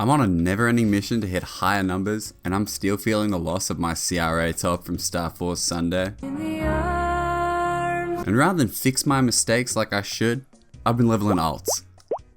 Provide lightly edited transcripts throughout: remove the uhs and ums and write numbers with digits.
I'm on a never-ending mission to hit higher numbers, and I'm still feeling the loss of my CRA top from Star Force Sunday. And rather than fix my mistakes like I should, I've been leveling alts.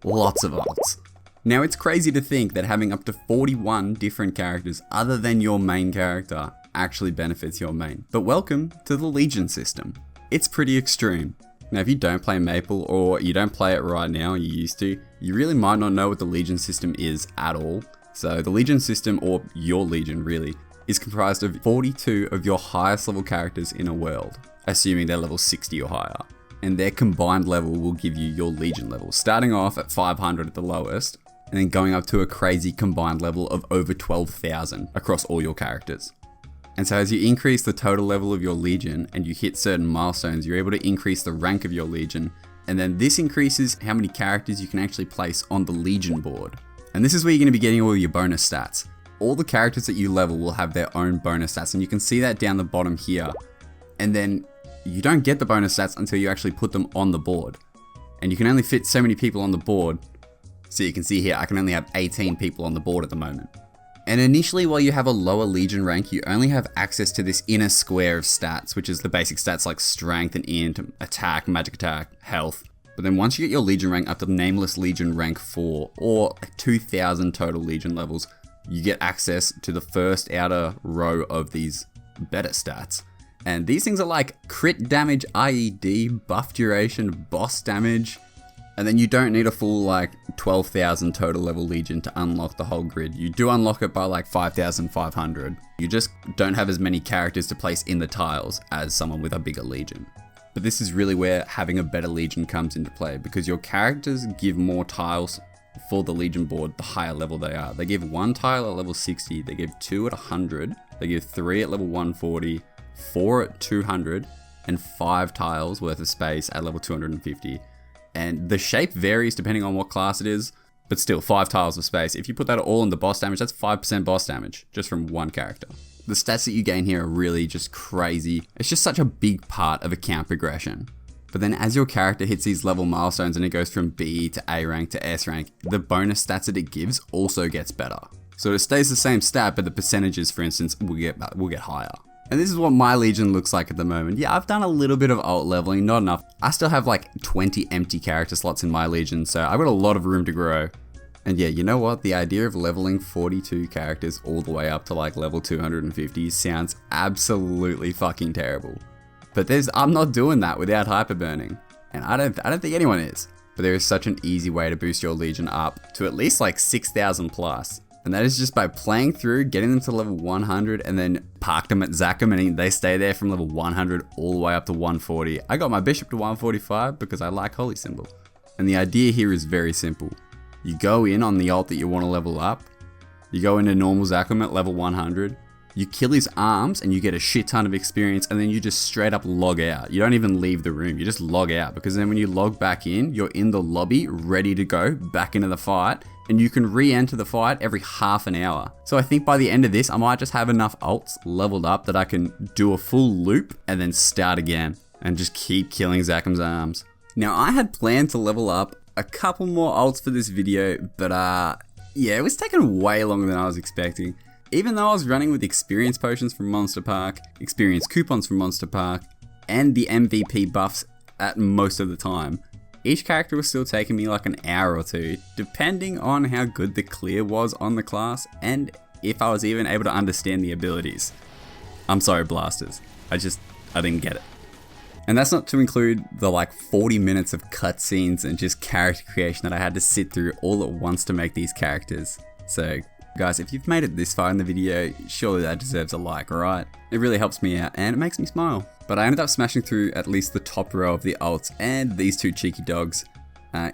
Lots of alts. Now it's crazy to think that having up to 41 different characters other than your main character actually benefits your main. But welcome to the Legion system. It's pretty extreme. Now if you don't play Maple, or you don't play it right now, you used to, you really might not know what the Legion system is at all. So the Legion system, or your Legion really, is comprised of 42 of your highest level characters in a world, assuming they're level 60 or higher. And their combined level will give you your Legion level, starting off at 500 at the lowest, and then going up to a crazy combined level of over 12,000 across all your characters. And so as you increase the total level of your Legion and you hit certain milestones, you're able to increase the rank of your Legion, and then this increases how many characters you can actually place on the Legion board. And this is where you're going to be getting all your bonus stats. All the characters that you level will have their own bonus stats, and you can see that down the bottom here. And then you don't get the bonus stats until you actually put them on the board. And you can only fit so many people on the board. So you can see here, I can only have 18 people on the board at the moment. And initially, while you have a lower Legion rank, you only have access to this inner square of stats, which is the basic stats like strength and int, attack, magic attack, health. But then once you get your Legion rank up to Nameless Legion rank 4, or 2,000 total Legion levels, you get access to the first outer row of these better stats. And these things are like crit damage, IED, buff duration, boss damage. And then you don't need a full like 12,000 total level Legion to unlock the whole grid. You do unlock it by like 5,500. You just don't have as many characters to place in the tiles as someone with a bigger Legion. But this is really where having a better Legion comes into play, because your characters give more tiles for the Legion board the higher level they are. They give 1 tile at level 60, they give 2 at 100, they give 3 at level 140, 4 at 200, and 5 tiles worth of space at level 250. And the shape varies depending on what class it is, but still 5 tiles of space. If you put that all in the boss damage, that's 5% boss damage just from one character. The stats that you gain here are really just crazy. It's just such a big part of account progression. But then as your character hits these level milestones and it goes from B to A rank to S rank, the bonus stats that it gives also gets better. So it stays the same stat, but the percentages, for instance, will get higher. And this is what my Legion looks like at the moment. Yeah, I've done a little bit of alt leveling, not enough. I still have like 20 empty character slots in my Legion, so I've got a lot of room to grow. And yeah, you know what? The idea of leveling 42 characters all the way up to like level 250 sounds absolutely fucking terrible. But I'm not doing that without hyperburning. And I don't think anyone is. But there is such an easy way to boost your Legion up to at least like 6,000 plus. And that is just by playing through, getting them to level 100, and then park them at Zachem, and they stay there from level 100 all the way up to 140. I got my Bishop to 145 because I like Holy Symbol. And the idea here is very simple. You go in on the alt that you want to level up, you go into normal Zachem at level 100, you kill his arms and you get a shit ton of experience, and then you just straight up log out. You don't even leave the room, you just log out, because then when you log back in, you're in the lobby ready to go back into the fight, and you can re-enter the fight every half an hour. So I think by the end of this, I might just have enough alts leveled up that I can do a full loop and then start again and just keep killing Zachem's arms. Now I had planned to level up a couple more alts for this video, but yeah, it was taking way longer than I was expecting. Even though I was running with experience potions from Monster Park, experience coupons from Monster Park, and the MVP buffs at most of the time, each character was still taking me like an hour or two, depending on how good the clear was on the class and if I was even able to understand the abilities. I'm sorry, blasters. I didn't get it. And that's not to include the like 40 minutes of cutscenes and just character creation that I had to sit through all at once to make these characters. So guys, if you've made it this far in the video, surely that deserves a like, right? It really helps me out and it makes me smile. But I ended up smashing through at least the top row of the alts and these 2 cheeky dogs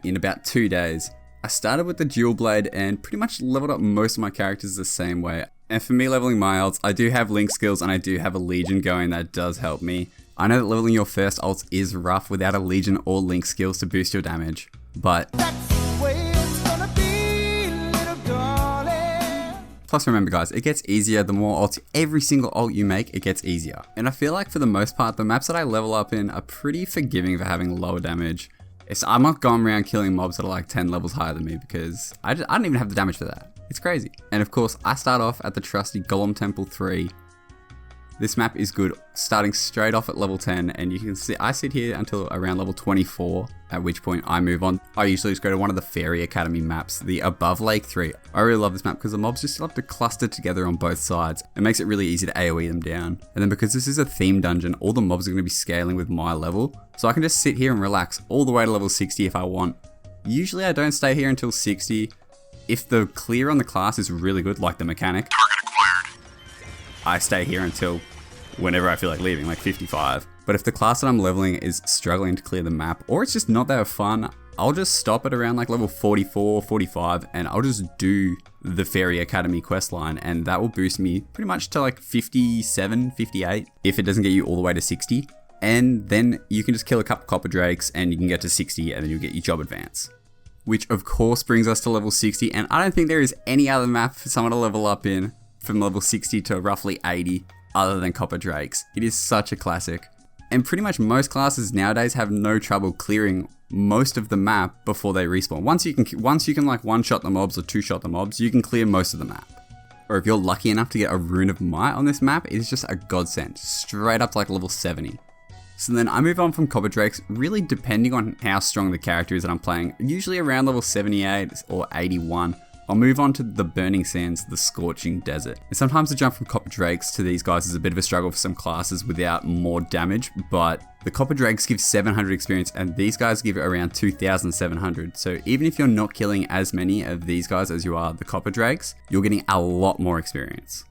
in about 2 days. I started with the dual blade and pretty much leveled up most of my characters the same way. And for me leveling my alts, I do have link skills and I do have a Legion going that does help me. I know that leveling your first alts is rough without a Legion or link skills to boost your damage, but plus remember guys, it gets easier the more ults, every single ult you make, it gets easier. And I feel like for the most part, the maps that I level up in are pretty forgiving for having lower damage. I'm not going around killing mobs that are like 10 levels higher than me because I don't even have the damage for that. It's crazy. And of course, I start off at the trusty Golem Temple 3. This map is good, starting straight off at level 10, and you can see I sit here until around level 24, at which point I move on. I usually just go to one of the Fairy Academy maps, the Above Lake 3. I really love this map because the mobs just love to cluster together on both sides. It makes it really easy to AoE them down. And then because this is a theme dungeon, all the mobs are going to be scaling with my level, so I can just sit here and relax all the way to level 60 if I want. Usually I don't stay here until 60. If the clear on the class is really good, like the mechanic, I stay here until whenever I feel like leaving, like 55. But if the class that I'm leveling is struggling to clear the map, or it's just not that fun, I'll just stop at around like level 44, 45, and I'll just do the Fairy Academy questline, and that will boost me pretty much to like 57, 58, if it doesn't get you all the way to 60. And then you can just kill a couple copper drakes and you can get to 60, and then you'll get your job advance. Which of course brings us to level 60, and I don't think there is any other map for someone to level up in from level 60 to roughly 80 other than copper drakes. It is such a classic. And pretty much most classes nowadays have no trouble clearing most of the map before they respawn. Once you can like one-shot the mobs or two-shot the mobs, you can clear most of the map. Or if you're lucky enough to get a Rune of Might on this map, it is just a godsend, straight up to like level 70. So then I move on from copper drakes, really depending on how strong the character is that I'm playing, usually around level 78 or 81. I'll move on to the Burning Sands, the Scorching Desert. And sometimes the jump from Copper Drakes to these guys is a bit of a struggle for some classes without more damage, but the Copper Drakes give 700 experience and these guys give around 2,700. So even if you're not killing as many of these guys as you are the Copper Drakes, you're getting a lot more experience.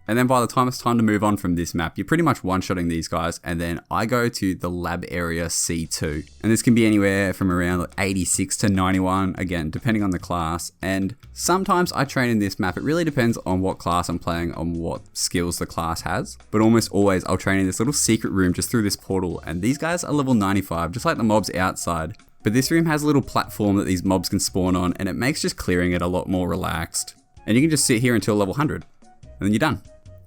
And then by the time it's time to move on from this map, you're pretty much one-shotting these guys, and then I go to the lab area C2. And this can be anywhere from around 86 to 91, again, depending on the class. And sometimes I train in this map. It really depends on what class I'm playing, on what skills the class has. But almost always I'll train in this little secret room just through this portal, and these guys are level 95, just like the mobs outside. But this room has a little platform that these mobs can spawn on, and it makes just clearing it a lot more relaxed. And you can just sit here until level 100, and then you're done.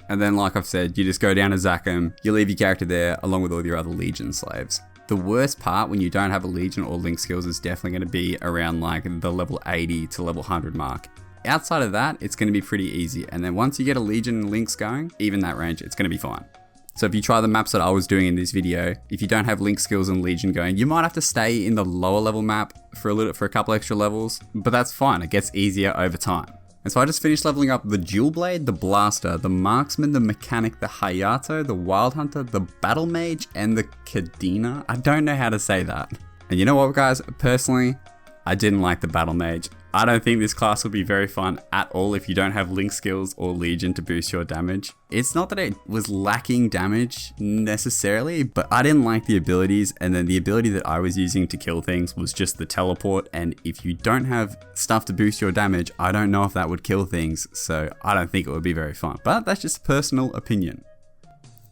And then, like I've said, you just go down to Zachem, you leave your character there along with all your other Legion slaves. The worst part when you don't have a Legion or Link skills is definitely going to be around like the level 80 to level 100 mark. Outside of that, it's going to be pretty easy. And then once you get a Legion and Links going, even that range, it's going to be fine. So if you try the maps that I was doing in this video, if you don't have Link skills and Legion going, you might have to stay in the lower level map for a couple extra levels, but that's fine. It gets easier over time. And so I just finished leveling up the Dual Blade, the Blaster, the Marksman, the Mechanic, the Hayato, the Wild Hunter, the Battle Mage, and the Kadena. I don't know how to say that. And you know what, guys? Personally, I didn't like the Battle Mage. I don't think this class will be very fun at all if you don't have Link skills or Legion to boost your damage. It's not that it was lacking damage necessarily, but I didn't like the abilities, and then the ability that I was using to kill things was just the teleport, and if you don't have stuff to boost your damage, I don't know if that would kill things, so I don't think it would be very fun. But that's just personal opinion.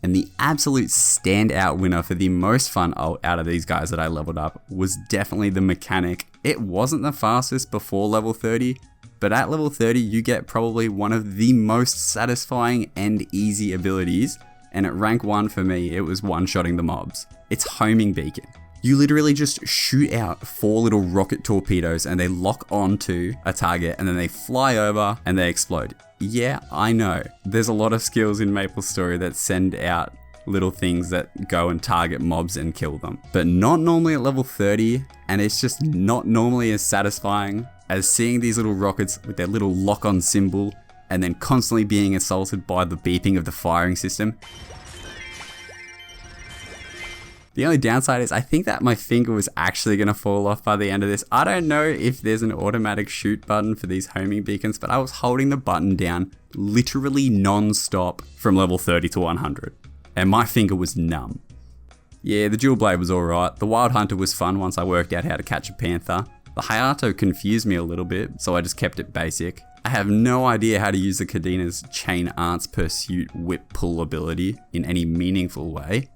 And the absolute standout winner for the most fun out of these guys that I leveled up was definitely the Mechanic. It wasn't the fastest before level 30, but at level 30 you get probably one of the most satisfying and easy abilities, and at rank 1 for me it was one-shotting the mobs. It's Homing Beacon. You literally just shoot out 4 little rocket torpedoes and they lock onto a target and then they fly over and they explode. Yeah, I know. There's a lot of skills in Maplestory that send out little things that go and target mobs and kill them, but not normally at level 30, and it's just not normally as satisfying as seeing these little rockets with their little lock-on symbol and then constantly being assaulted by the beeping of the firing system. The only downside is I think that my finger was actually going to fall off by the end of this. I don't know if there's an automatic shoot button for these homing beacons, but I was holding the button down literally non-stop from level 30 to 100. And my finger was numb. Yeah, the Dual Blade was alright. The Wild Hunter was fun once I worked out how to catch a panther. The Hayato confused me a little bit, so I just kept it basic. I have no idea how to use the Kadena's Chain Arts Pursuit Whip Pull ability in any meaningful way.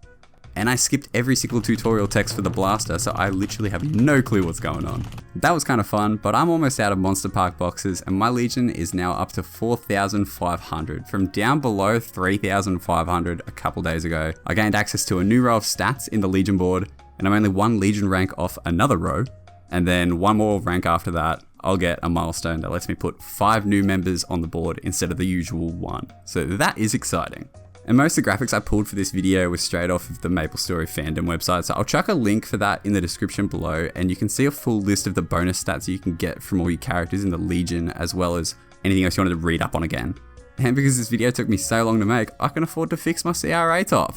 And I skipped every single tutorial text for the Blaster, so I literally have no clue what's going on. That was kind of fun, but I'm almost out of Monster Park boxes, and my Legion is now up to 4,500 from down below 3,500 a couple days ago. I gained access to a new row of stats in the Legion board, and I'm only one Legion rank off another row, and then one more rank after that. I'll get a milestone that lets me put 5 new members on the board instead of the usual 1. So that is exciting. And most of the graphics I pulled for this video was straight off of the Maplestory Fandom website, so I'll chuck a link for that in the description below, and you can see a full list of the bonus stats you can get from all your characters in the Legion, as well as anything else you wanted to read up on again. And because this video took me so long to make, I can afford to fix my CRA top.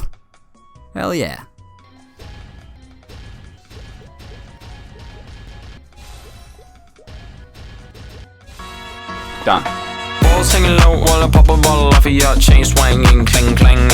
Hell yeah. Done. Balls hanging low while I pop a bottle off of your chain swinging, clang clang.